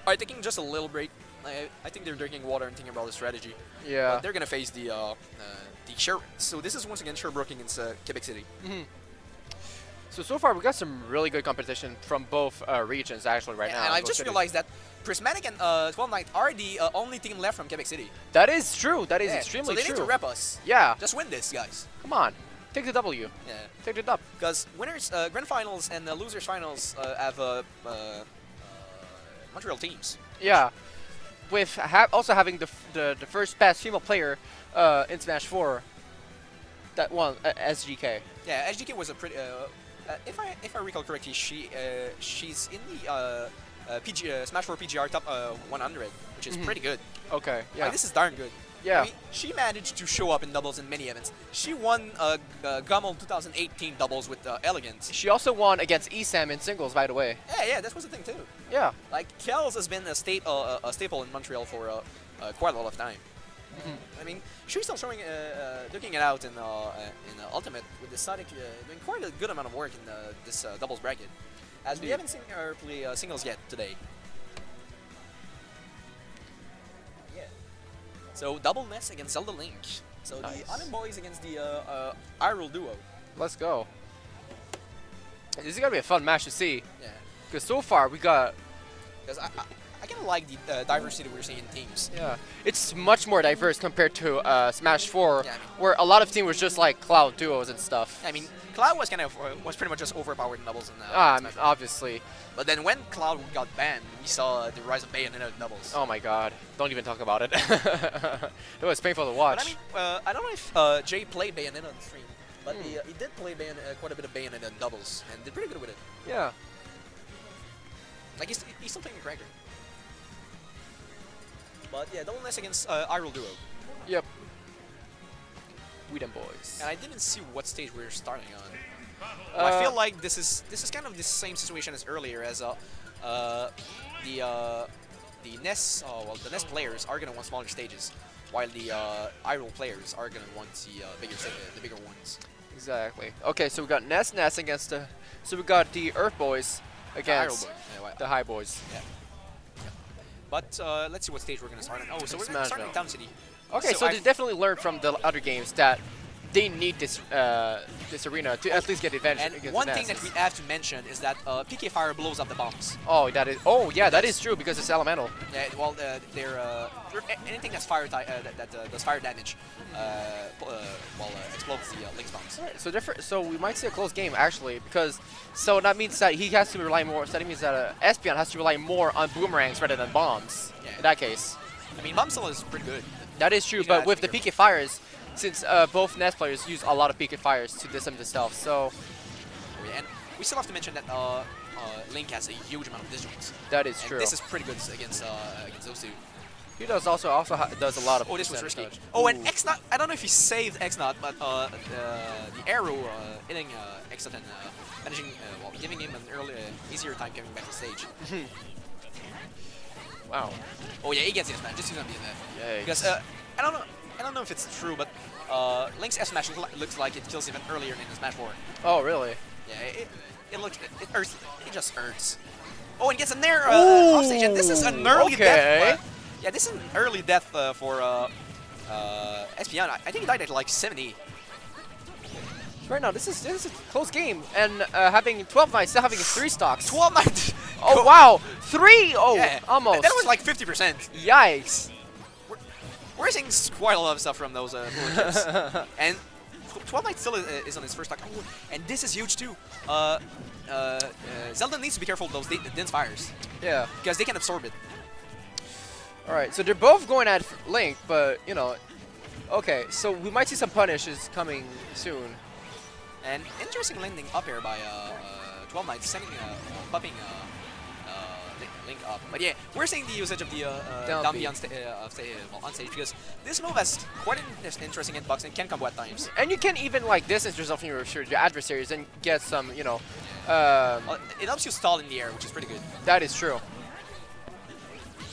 Alright, taking just a little break. I think they're drinking water and thinking about the strategy. Yeah. But they're gonna face the So this is once again Sherbrooke against Quebec City. So far we got some really good competition from both regions actually right now. And I've just realized that Prysmatic and Twelvnight are the only team left from Quebec City. That is true. That is extremely true. So they need to rep us. Yeah. Just win this, guys. Come on. Take the W. Yeah. Take the dub. Because winners, grand finals and losers finals have Montreal teams. Yeah. With also having the first best female player in Smash 4 that won SGK. Yeah, SGK was a pretty if I recall correctly, she's in the Smash 4 PGR top 100, which is pretty good. Okay, yeah. Like, this is darn good. Yeah. I mean, she managed to show up in doubles in many events. She won Gummel 2018 doubles with Elegance. She also won against ESAM in singles, by the way. Yeah, that was the thing too. Yeah. Like, Kels has been a staple in Montreal for quite a lot of time. I mean, she's still showing, looking it out in Ultimate with the Sonic doing quite a good amount of work in this doubles bracket. As we haven't seen her play singles yet today. Yeah. So double Ness against Zelda Link. So nice. The Autumn Boys against the Iroh duo. Let's go. This is gonna be a fun match to see. Yeah. Because so far we got. Because I kind of like the diversity we're seeing in teams. Yeah, it's much more diverse compared to Smash 4, Yeah, I mean, where a lot of teams was just like Cloud duos and stuff. I mean, Cloud was pretty much just overpowered in doubles in Smash 4. Obviously. But then when Cloud got banned, we saw the rise of Bayonetta in doubles. Oh my god, don't even talk about it. It was painful to watch. But I mean, I don't know if Jay played Bayonetta on the stream, but he did play quite a bit of Bayonetta in doubles and did pretty good with it. Yeah. Like he's still playing the character. But yeah, double Ness against Iroh duo. Yep. We them boys. And I didn't see what stage we were starting on. Well, I feel like this is kind of the same situation as earlier, as the NES the NES players are gonna want smaller stages, while the Iroh players are gonna want the bigger ones. Exactly. Okay, so we got Ness against the. So we got the Earth Boys against the High Boys. Yeah. But let's see what stage we're gonna start on. Oh, so we're gonna start in Town City. Okay, so they definitely learned from the other games that they need this this arena to at least get advantage. And against one the thing NES. that we have to mention is that PK Fire blows up the bombs. Oh, that is. Oh, yeah, that is true because it's elemental. Yeah, well, anything that's fire that does fire damage, explodes the Link's bombs. Right, so we might see a close game actually, because that means that he has to rely more. So that means that Espeon has to rely more on boomerangs rather than bombs. Yeah. In that case. I mean, bomb still is pretty good. That is true, but with the PK Fires, since both NES players use a lot of PK Fires to disarm themselves, so. And we still have to mention that Link has a huge amount of disjoints. That is true. This is pretty good against those two. He does also does a lot of. Oh, this was risky. Oh, and X-Naut. I don't know if he saved X-Naut, but the arrow hitting X-Naut and managing, giving him an easier time coming back to stage. Wow. Oh yeah, he gets his smash. This is gonna be in there. Yeah. Because I don't know if it's true, but Link's S smash looks like it kills even earlier than the Smash 4. Oh really? Yeah, it hurts. It just hurts. Oh, and gets a nair offstage, and this is an early death. Yeah, this is an early death for Espeon. I think he died at like 70. Right now, this is a close game, and having Twelvnight still having his 3 stocks. Twelvnight. Oh wow, 3! Oh, yeah, almost. That was like 50%. Yikes. We're seeing quite a lot of stuff from those bullet chips. And Twelvnight still is on his first stock. Oh, and this is huge too. Zelda needs to be careful of those dense fires. Yeah. Because they can absorb it. Alright, so they're both going at Link, but, you know, okay, so we might see some punishes coming soon. And interesting landing up air by Twelvnight, sending, popping Link up. But yeah, we're seeing the usage of the down B on stage because this move has quite an interesting hitbox and can combo at times. And you can even like distance yourself from your adversaries and get some, you know. It helps you stall in the air, which is pretty good. That is true.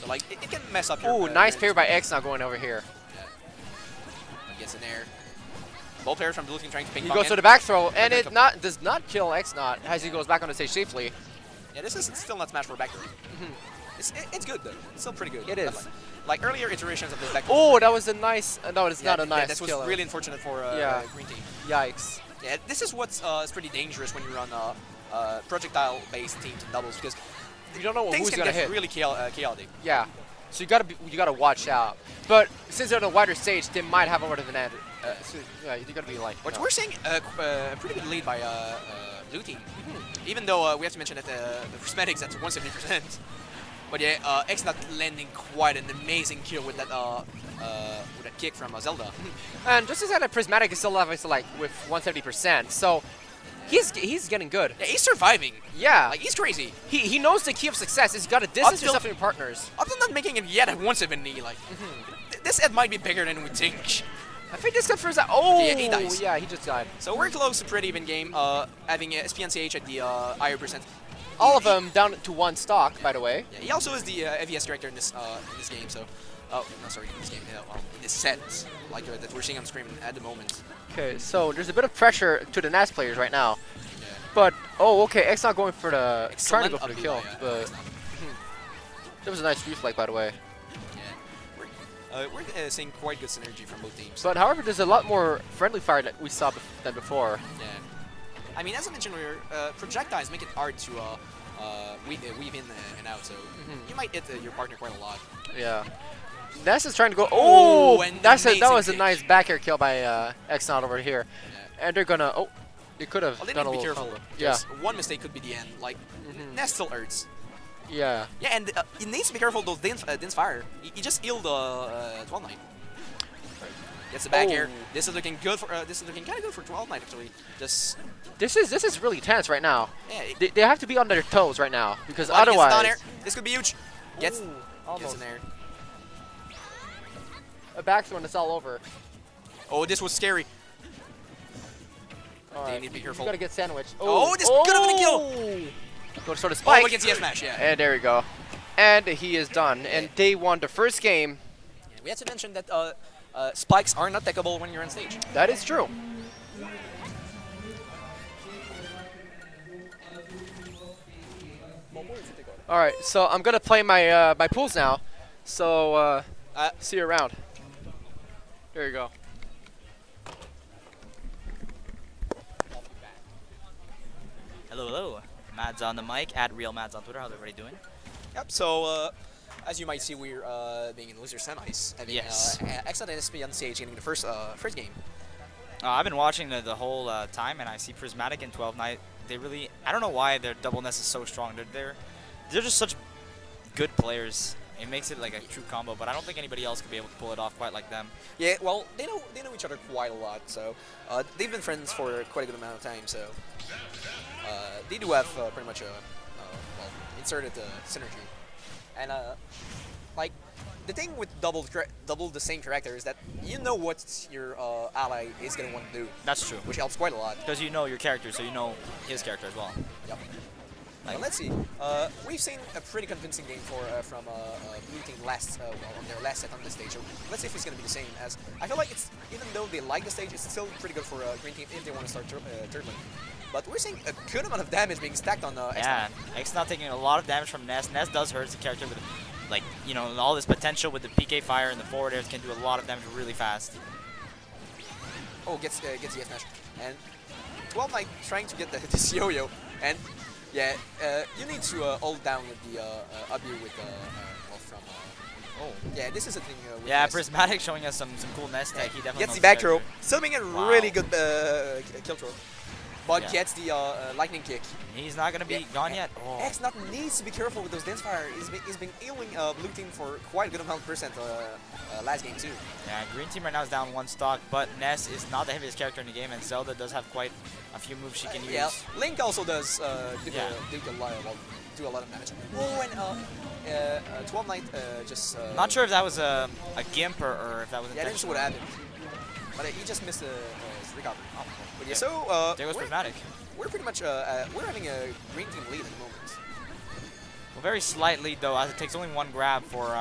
So like it can mess up your. Ooh, nice pair by X-Naut going over here. Yeah. Gets in there. Both players from Blue Team trying to ping pong. He goes to the back throw, and it does not kill X-Naut as he goes back on the stage safely. Yeah, this is still not Smash 4 back throw. It's good though. It's still pretty good. It But is. like earlier iterations of the deck. Oh, that was a nice. No, it's not a nice. That was killer. really unfortunate for Green Team. Yikes. Yeah, this is what's is pretty dangerous when you run projectile-based teams in doubles because You don't know things who's can gonna get hit. really chaotic. Yeah. So you gotta watch out. But since they're on a wider stage, they might have over to the net. So, yeah, you gotta be like. But we're seeing a pretty good lead by blue team, even though we have to mention that the Prysmatic's at 170%. But yeah, X-Naut landing quite an amazing kill with that kick from Zelda. And just as that, Prysmatic is still obviously like with 170%. So he's getting good. Yeah, he's surviving. Yeah. Like he's crazy. He knows the key of success is you gotta distance yourself from your partners. Up to not making it yet at 170. Like this ad might be bigger than we think. I think this confirms that. Oh, yeah, he dies. Yeah, he just died. So we're close to pretty even game. Having Espeon CH at the higher percent. All of them down to one stock, by the way. Yeah, he also is the heaviest character in this game. So, oh no, sorry, in this game, in this set, like that we're seeing on screen at the moment. Okay, so there's a bit of pressure to the NAS players right now. Yeah. But okay, X-Naut going for the trying to Excellent go for the up kill, by, but X-Naut. that was a nice reflect, by the way. Yeah, we're seeing quite good synergy from both teams. But however, there's a lot more friendly fire that we saw than before. Yeah. I mean, as I mentioned earlier, projectiles make it hard to weave in and out, so you might hit your partner quite a lot. Yeah. Ness is trying to go. Oh, and that was a amazing nice back air kill by X-Naut over here, Yeah. and they're gonna. Oh, they could have Well, they done need a to be little. careful. Yeah. because one mistake could be the end. Like, Ness still hurts. Yeah. Yeah, and he needs to be careful of those Din's fire. He just healed Twelvnight. Gets the back air. This is looking good for. This is looking kind of good for Twelvnight actually. Just This is really tense right now. yeah. They have to be on their toes right now because Well, he gets otherwise. down air. This could be huge. Gets almost. in there. A back throw and it's all over. Oh, this was scary. All They right. need to be You careful. gotta get sandwich. Oh, this could have been a kill. Go to sort of Oh, spike. against the S-Smash, yeah. And there we go. And he is done. And they won the first game. Yeah, we have to mention that spikes are not techable when you're on stage. That is true. All right, so I'm gonna play my my pools now. So see you around. There you go. Hello, hello. Mads on the mic, at Real Mads on Twitter. How's everybody doing? Yep. So as you might see, we're being in loser semis. Having Yes. X-Naut and Espeon on stage getting the first game. I've been watching the whole time, and I see Prysmatic and Twelvnight. They really, I don't know why their double nest is so strong. They're just such good players. It makes it like a true combo, but I don't think anybody else could be able to pull it off quite like them. Yeah. Well, they know each other quite a lot. So they've been friends for quite a good amount of time. So they do have pretty much a inserted synergy. And like the thing with double the same character is that you know what your ally is gonna want to do, That's true. which helps quite a lot. Because you know your character, so you know his character as well. Yep. Like- Let's see. We've seen a pretty convincing game from Blue Team on their last set on the stage. So let's see if it's going to be the same. As I feel like it's even though they like the stage, it's still pretty good for Green Team if they want to start tournament. But we're seeing a good amount of damage being stacked on Yeah, X-Naut. X-Naut taking a lot of damage from Ness. Ness does hurt the character with, like, you know, all this potential with the PK fire and the forward airs can do a lot of damage really fast. Oh, gets the S-Smash. And Twelvnight trying to get this yo-yo. And yeah, you need to hold down with the up B with from. Oh, yeah, this is a thing. With Yeah, Ness. Prismatic showing us some cool Nest tech. He definitely Gets knows the back character. throw, still being a Wow. really good kill throw, but Yeah. gets the lightning kick. He's not gonna be gone yet. Oh. X-Naut needs to be careful with those dance fire. He's been healing Blue Team for quite a good amount of percent last game too. Yeah, Green Team right now is down one stock, but Ness is not the heaviest character in the game, and Zelda does have quite a few moves she can use. Yeah, Link also does Yeah. do a lot of damage. Oh, and Twelvnight just. Not sure if that was a gimp or if that was Yeah, that's intentional. what happened. But he just missed his recovery. But yeah, Okay. so There goes we're, Prismatic. we're pretty much we're having a Green Team lead at the moment. Well, very slight lead though, as it takes only one grab for.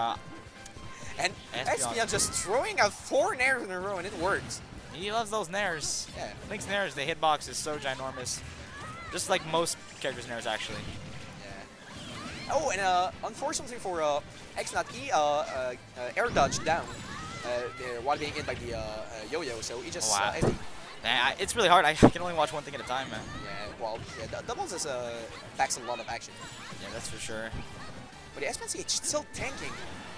And Espeon. Espeon just throwing out 4 nairs in a row, and it works. He loves those nairs. Yeah. Link's nairs, the hitbox is so ginormous. Just like most characters' nairs, actually. Yeah. Oh, and unfortunately for X-Naut, he air dodged down while being hit by the yo-yo, so he just SD. It's really hard. I can only watch one thing at a time, man. Yeah, well, yeah, doubles is packs a lot of action. Yeah, that's for sure. But the Espeon CH still tanking,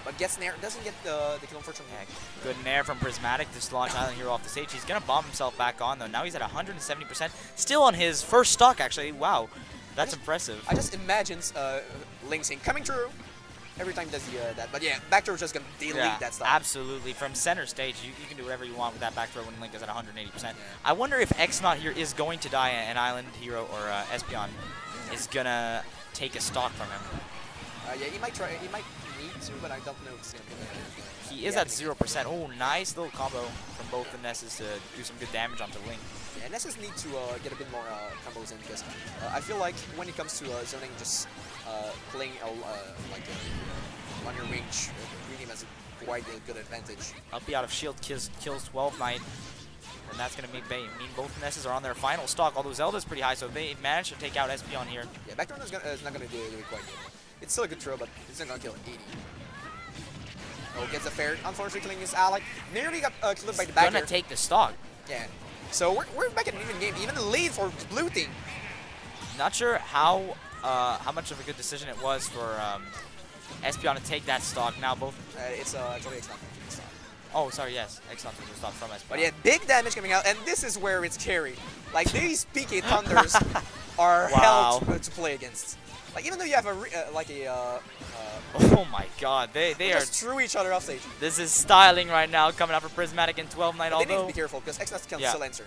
but gets nair, doesn't get the kill unfortunately. Yeah, good nair from Prysmatic to launch Island Hero off the stage. He's gonna bomb himself back on though. Now he's at 170%, still on his first stock actually. Wow, that's impressive. I just imagine Ling saying coming through every time he does that. But yeah, back throw is just gonna delete that stock. Absolutely. From center stage, you can do whatever you want with that back throw when Link is at 180%. Yeah. I wonder if X-Naut here is going to die and Island Hero or Espeon is gonna take a stock from him. Yeah, he might try. He might need to, but I don't know if it's gonna be. He is at 0%. Oh, nice little combo from both the Nesses to do some good damage onto Link. Yeah, Nesses need to get a bit more combos in because I feel like when it comes to zoning, just playing like on your range really has quite a good advantage. Up out of shield kills Twelvnight, and that's going to mean both Nesses are on their final stock, although Zelda's pretty high, so they managed to take out Espeon here. Yeah, back throw is not going to do it quite good. It's still a good throw, but it's not going to kill 80. Oh, gets a fair. Unfortunately, killing his ally. Nearly got killed by the back. Gonna take the stock. Yeah. So we're back in an even game. Even the lead for blue team. Not sure how much of a good decision it was for Espeon to take that stock. Now both. It's actually X-Naut. Oh, sorry. Yes, X-Naut took the stock from Espeon. But yeah, big damage coming out, and this is where it's scary. Like these PK Thunders are hell to play against. Like even though you have a oh my God, they are just threw each other off stage. This is styling right now coming out for Prysmatic and Twelvnight. They need to be careful because X-Naut can still answer.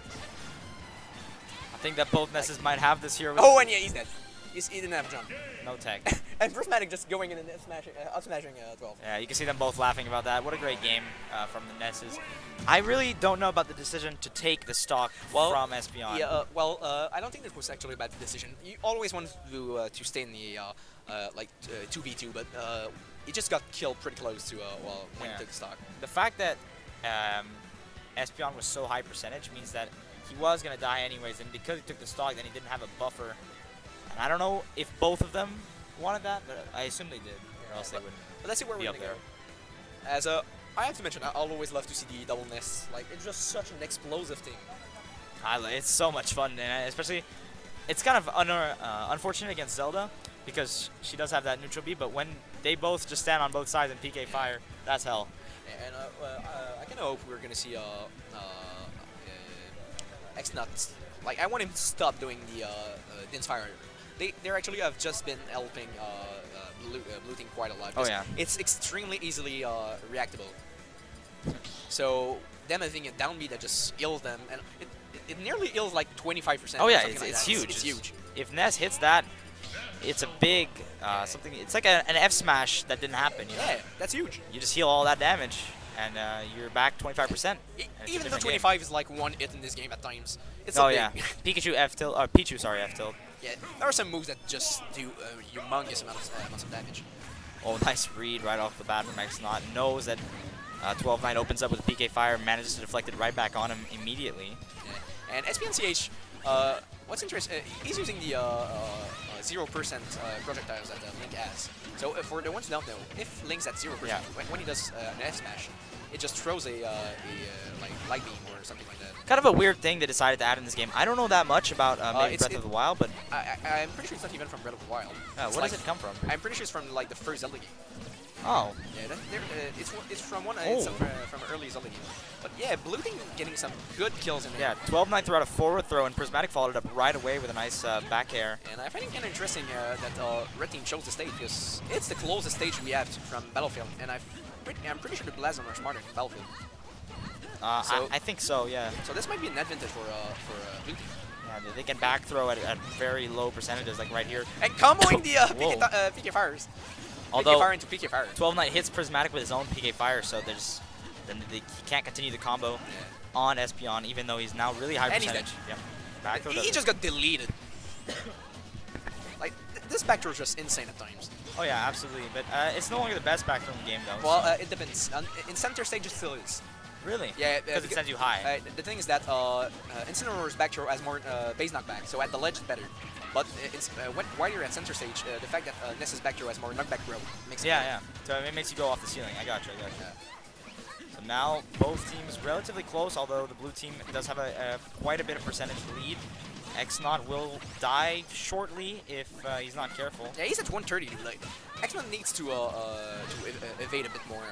I think that both Nesses might have this here. Oh, and yeah, he's dead. He didn't have a jump. No tag. And Prysmatic just going in and up smashing 12. Yeah, you can see them both laughing about that. What a great game from the Nesses. I really don't know about the decision to take the stock from Espeon. Yeah, I don't think it was actually a bad decision. You always wanted to stay in the 2v2, but he just got killed pretty close to when he took the stock. The fact that Espeon was so high percentage means that he was going to die anyways, and because he took the stock, then he didn't have a buffer. And I don't know if both of them wanted that, but I assume they did, or else they wouldn't. But let's see where we're going to go. As I have to mention, I always love to see the double nest. Like, it's just such an explosive thing. It's so much fun, and especially, it's kind of unfortunate against Zelda, because she does have that neutral B, but when they both just stand on both sides and PK fire, that's hell. And I kind of hope we're going to see X-Naut. Like, I want him to stop doing the Din's Fire. They actually have just been helping blue team quite a lot. Oh yeah. It's extremely easily reactable. So them having a down B that just kills them, and it nearly kills like 25%. Oh yeah, it's huge. It's huge. If Ness hits that, it's a big something. It's like an F smash that didn't happen. You know? Yeah, that's huge. You just heal all that damage, and you're back 25%. Even though 25 is like one hit in this game at times. It's yeah. Pikachu F tilt, or Pichu, sorry, F tilt. Yeah, there are some moves that just do humongous amounts of damage. Oh, nice read right off the bat from X-Naut. Knows that Twelvnight opens up with a PK Fire, manages to deflect it right back on him immediately. Yeah. And SPNCH, what's interesting, he's using the 0% projectiles that Link has. So for the ones who don't know, if Link's at 0%, when he does an F smash, it just throws a like light beam or something like that. Kind of a weird thing they decided to add in this game. I don't know that much about Breath of the Wild, but I'm pretty sure it's not even from Breath of the Wild. Where does it come from? I'm pretty sure it's from like the first Zelda game. Oh. Yeah, it's from one. It's from early Zelda game. But yeah, blue team getting some good kills in there. Yeah, 12-9 threw out a forward throw, and Prysmatic followed it up right away with a nice back air. And I find it kind of interesting that red team chose the stage because it's the closest stage we have from Battlefield, and I'm pretty sure the Blazon are smarter than Battlefield. I think so, yeah. So this might be an advantage for blue team. Yeah, they can back throw at very low percentages, like right here. And comboing the PK Fires. Although PK Fire into PK Fire. 12-9 hits Prysmatic with his own PK Fire, so he can't continue the combo on Espeon, even though he's now really high percentage. He's dead. Yeah. He just got deleted. Like, this back throw is just insane at times. Oh yeah, absolutely. But it's no longer the best back throw in the game, though. Well, it depends. In center stage, it still is. Really? Yeah, because it sends you high. The thing is that Incineroar's back throw has more base knockback, so at the ledge it's better. But while you're at center stage, the fact that Ness's back throw has more knockback throw makes it Yeah. So it makes you go off the ceiling. I gotcha. So now both teams relatively close, although the blue team does have a quite a bit of percentage lead. X-Naut will die shortly if he's not careful. Yeah, he's at 130. Like, X-Men needs to evade a bit more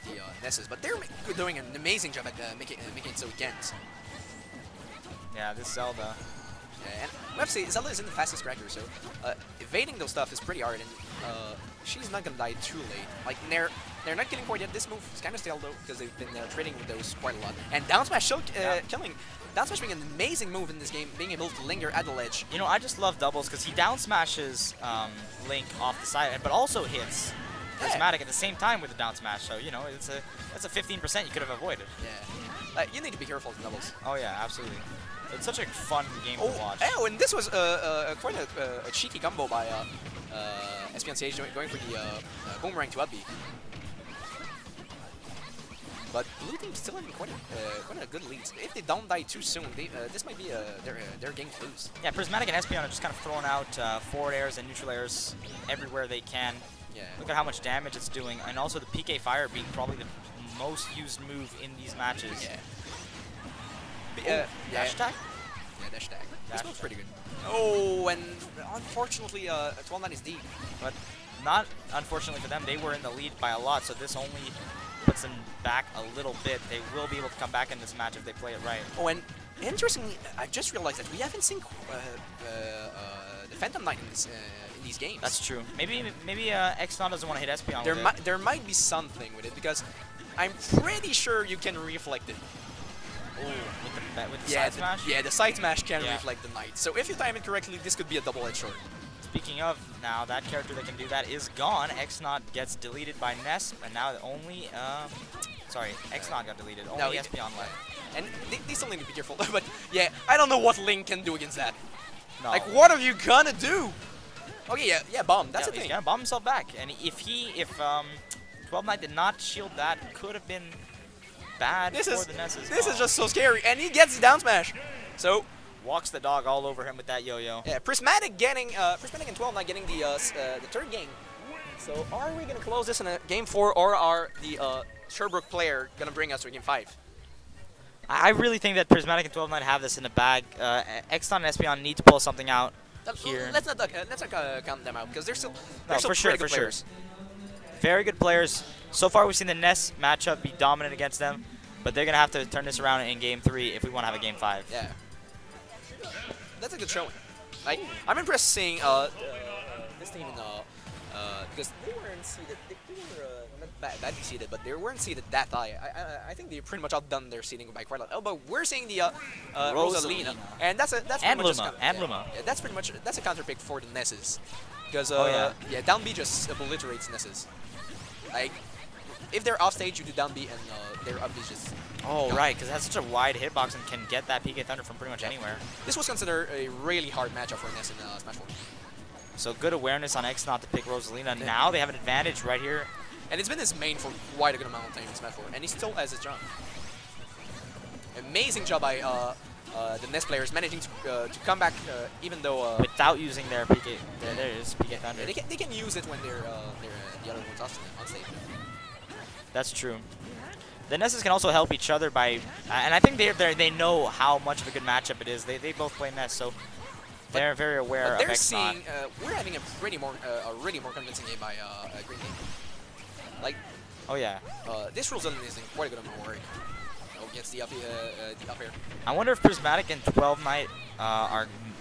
the Nesses, but they're doing an amazing job at making it so he can't. Yeah, this Zelda. Yeah, and I have to say, Zelda isn't the fastest cracker, so evading those stuff is pretty hard, and she's not gonna die too late. Like, they're not getting quite yet. This move is kind of stale though, because they've been trading with those quite a lot. And down smash killing. Down smash being an amazing move in this game, being able to linger at the ledge. You know, I just love doubles because he down smashes Link off the side, but also hits Prysmatic at the same time with the down smash. So you know, that's a 15% you could have avoided. Yeah, you need to be careful with doubles. Oh yeah, absolutely. It's such a fun game to watch. Oh, and this was quite a cheeky combo by Espeon going for the boomerang to up B. But blue team's still having quite a good lead. If they don't die too soon, this might be their game to lose. Yeah, Prysmatic and Espeon are just kind of throwing out forward airs and neutral airs everywhere they can. Yeah. Look at how much damage it's doing, and also the PK Fire being probably the most used move in these matches. Yeah. Dash attack? Yeah, dash attack. This move's pretty good. Oh, and unfortunately, Twelvnight is deep. But not unfortunately for them, they were in the lead by a lot, so this only puts them back a little bit. They will be able to come back in this match if they play it right. Oh, and interestingly, I just realized that we haven't seen the Phantom Knight in these games. That's true. Maybe X-Naut doesn't want to hit Espeon with it. There might be something with it, because I'm pretty sure you can reflect it. Oh, with the side smash? Yeah, the side smash can reflect the Knight. So if you time it correctly, this could be a double-edged sword. Speaking of, now that character that can do that is gone. X-Naut gets deleted by Ness, and now only, sorry, X-Naut got deleted. Only Espeon left. And they still need to be careful. But yeah, I don't know what Link can do against that. No. Like, what are you gonna do? Okay, yeah, bomb. That's the thing. He's gonna bomb himself back, and if Twelvnight did not shield that, could have been bad for the Nesses. This is just so scary, and he gets the down smash. So walks the dog all over him with that yo-yo. Yeah, Prysmatic and Twelvnight getting the third game. So are we gonna close this in a game 4, or are the Sherbrooke player gonna bring us to game 5? I really think that Prysmatic and Twelvnight have this in the bag. X-Naut and Espeon need to pull something out here. Let's not count them out, because they're still for sure. players. Very good players. So far, we've seen the Ness matchup be dominant against them, but they're gonna have to turn this around in game 3 if we want to have a game 5. Yeah, that's a good showing. Like, I'm impressed seeing this team because they weren't seeded. They were not badly seeded, but they weren't seeded that high. I think they pretty much outdone their seeding by quite a lot. Oh, but we're seeing the Rosalina, and that's and Luma, Luma. Yeah, that's pretty much a counter pick for the Nesses, because down B just obliterates Nesses. Like, if they're off stage, you do down B, and their up B just. Oh, right, because it has such a wide hitbox and can get that PK Thunder from pretty much anywhere. This was considered a really hard matchup for Ness in Smash 4. So good awareness on X-Naut to pick Rosalina. Now they have an advantage right here. And it's been his main for quite a good amount of time in Smash 4, and he still has his jump. Amazing job by the Ness players managing to come back, even though without using their PK. There it is, PK Thunder. Yeah, they can use it when they're the other ones on stage. That's true. The Nesses can also help each other by, and I think they know how much of a good matchup it is. They both play Ness, so they're very aware of X-Naut. We're having a really more convincing game by Green Team. Like, oh yeah, this Rosalina is in quite a good amount of work. Against the up air. I wonder if Prysmatic and Twelvnight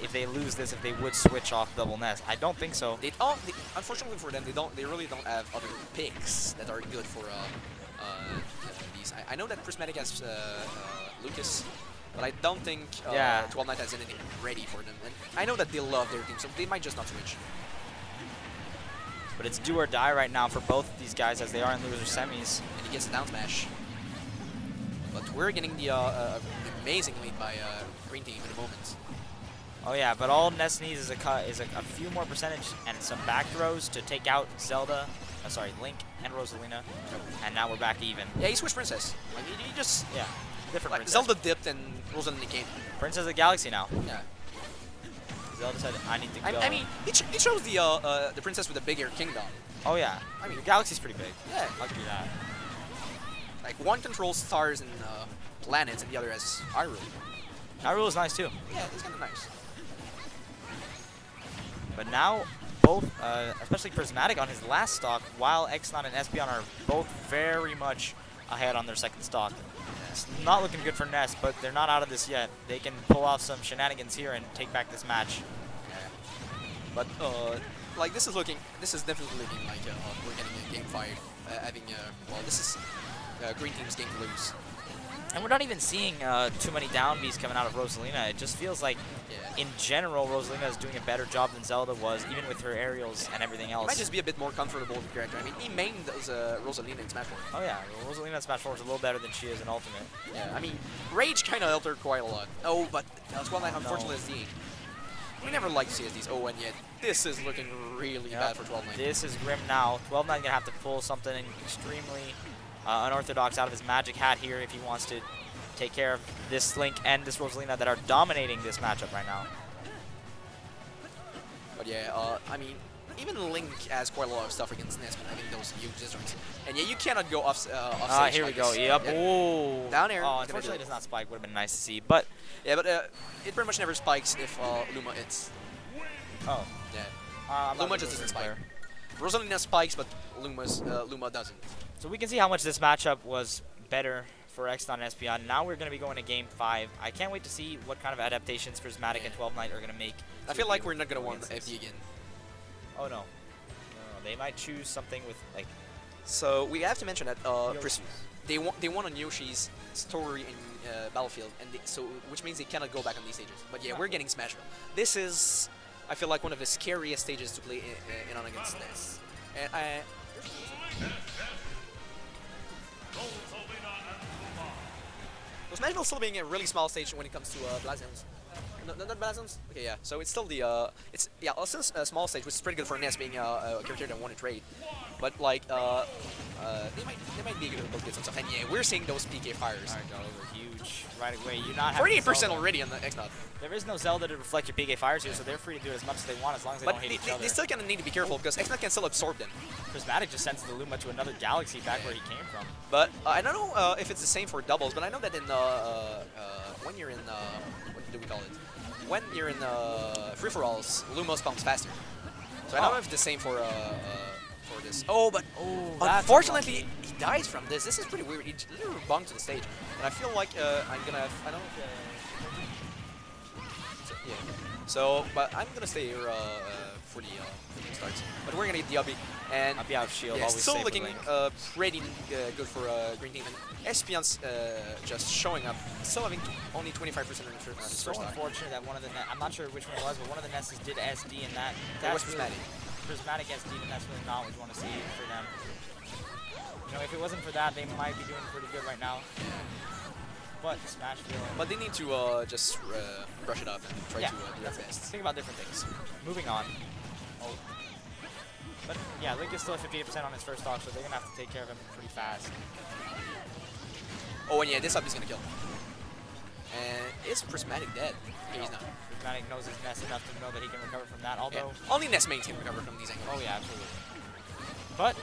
if they lose this, if they would switch off double Ness. I don't think so. Unfortunately for them, they really don't have other picks that are good for these. I know that Prysmatic has Lucas, but I don't think Twelvnight has anything ready for them. And I know that they love their team, so they might just not switch. But it's do or die right now for both of these guys, as they are in loser semis. And he gets a down smash. But we're getting the amazing lead by Green Team in a moment. Oh yeah, but all Ness needs is a few more percentage and some back throws to take out Link and Rosalina, and now we're back even. Yeah, he switched Princess. Like, he just different. Like, Zelda dipped and Rosalina came. Princess of the Galaxy now. Yeah. Zelda said, I need to go. I mean, it shows the princess with the bigger kingdom. Oh, yeah. I mean, the galaxy's pretty big. Yeah. I'll give you that. Like, one controls stars and planets, and the other has Hyrule. Hyrule is nice, too. Yeah, it's kind of nice. But now, both, especially Prysmatic on his last stock, while X-Naut and Espeon are both very much ahead on their second stock. It's not looking good for Ness, but they're not out of this yet. They can pull off some shenanigans here and take back this match. Yeah. But like this is definitely looking like we're getting a game 5, well, this is green team's game to lose. And we're not even seeing too many down Bs coming out of Rosalina. It just feels like, in general, Rosalina is doing a better job than Zelda was, even with her aerials and everything else. Might just be a bit more comfortable with the character. I mean, he mained Rosalina in Smash 4. Oh yeah, Rosalina in Smash 4 is a little better than she is in Ultimate. Yeah, I mean, Rage kind of helped her quite a lot. Oh, but Twelvnight unfortunately is the... We never liked CSDs. Oh, and yet this is looking really bad for Twelvnight. This is grim now. Twelvnight going to have to pull something extremely unorthodox out of his magic hat here if he wants to take care of this Link and this Rosalina that are dominating this matchup right now. But yeah, I mean, even Link has quite a lot of stuff against Ness, but I think those huge scissors. And yeah, you cannot go off stage. Here like we go. this. Yep. Yeah. Oh. Down air. Oh, unfortunately, it does not spike. Would have been nice to see, but yeah, but it pretty much never spikes if Luma hits. oh Yeah. Luma just doesn't spike. Rosalina spikes, but Luma doesn't. So we can see how much this matchup was better for X-Naut and Espeon. Now we're going to be going to Game 5. I can't wait to see what kind of adaptations Prysmatic and Twelvnight are going to make. I feel like we're not going to win FD again. Oh, no. No, they might choose something with, like... So we have to mention that they won on Yoshi's story in Battlefield, and which means they cannot go back on these stages. But yeah, we're getting Smash Bros. This is, I feel like, one of the scariest stages to play in on against this. And Smash Bros still being a really small stage when it comes to Blazons. No, not Blazons? Okay, yeah. So it's still the since a small stage, which is pretty good for Ness being a character that won a trade. But like they might be able to get some stuff. And yeah, we're seeing those PK fires. Alright, over huge right away. You're not having 48% already on the X-Naut. There is no Zelda to reflect your PK fires here, so they're free to do it as much as they want as long as they don't hit each other. They still kind of need to be careful because X-Naut can still absorb them. Prysmatic just sends the Luma to another galaxy back where he came from. But I don't know if it's the same for doubles, but I know that in when you're in what do we call it? When you're in free-for-alls, Luma spawns faster. So I don't know if it's the same for this. Oh, but unfortunately he dies from this. This is pretty weird. He literally bumped to the stage, and I feel like I'm gonna. I don't know if. But I'm gonna stay here for the game starts. But we're gonna get the Ubby, and Ubby out of shield. Yeah, always still safe looking with pretty good for green team. And Espeon's just showing up, still having only 25% of his first so stock. unfortunate that one of the I'm not sure which one it was, but one of the Nesses did SD, and That's really Prysmatic SD, and that's really not what you want to see for them. You know, if it wasn't for that, they might be doing pretty good right now. But Smash feeling. But they need to just brush it up and try to do their best. Think about different things. Moving on. Oh. But yeah, Link is still at 58% on his first stock, so they're gonna have to take care of him pretty fast. Oh, and yeah, this up is gonna kill. And is Prysmatic dead? Okay, he's not. Prysmatic knows his Ness enough to know that he can recover from that, although... Yeah. Only Ness mains can recover from these angles. Oh yeah, absolutely. But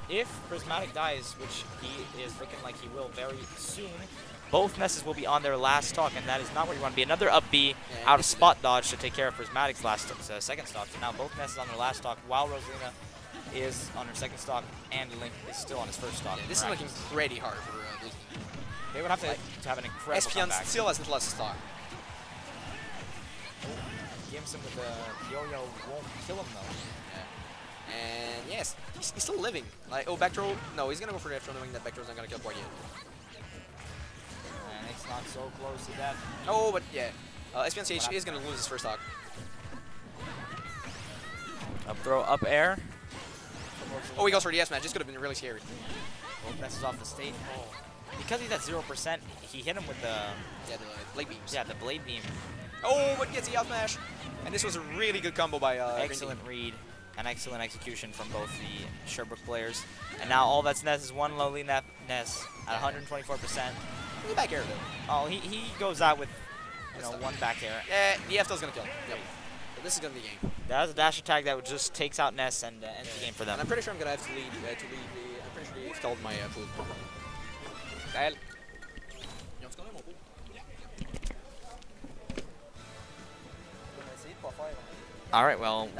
if Prysmatic dies, which he is looking like he will very soon, both Nesses will be on their last stock, and that is not where you want to be. Another up B out of spot dodge to take care of Prysmatic's second stock. So now both Nesses on their last stock, while Rosalina is on her second stock, and Link is still on his first stock. Yeah, this is looking pretty hard for Blue Team. They would have to have an incredible Espeon comeback. still has less stock. Gimson with the yo-yo won't kill him though. Yeah. And yes, he's still living. Like, back throw. No, he's gonna go for that throw, knowing that back throw's not gonna kill quite yet. And it's not so close to death. Oh, but yeah, Espeon Sage is gonna lose his first stock. Up throw, up air. Oh, he goes for the S-Match. This could have been really scary. Both messes off the stage. Oh. Because he's at 0%, he hit him with the... Yeah, the blade beams. Yeah, the blade beam. Oh, but gets the out smash. And this was a really good combo by excellent read and excellent execution from both the Sherbrooke players. And now all that's Ness is one lowly Ness at 124%. Back air, though. Oh, he goes out with, you know, one back air. Yeah, the F-Till's gonna kill. Yep. this is gonna be game. That's a dash attack that would just takes out Ness and ends the game for them. And I'm pretty sure I'm gonna have to lead. I'm pretty sure they've stalled my pool. Gaël. Ils ont scoré mon pool. All right, well,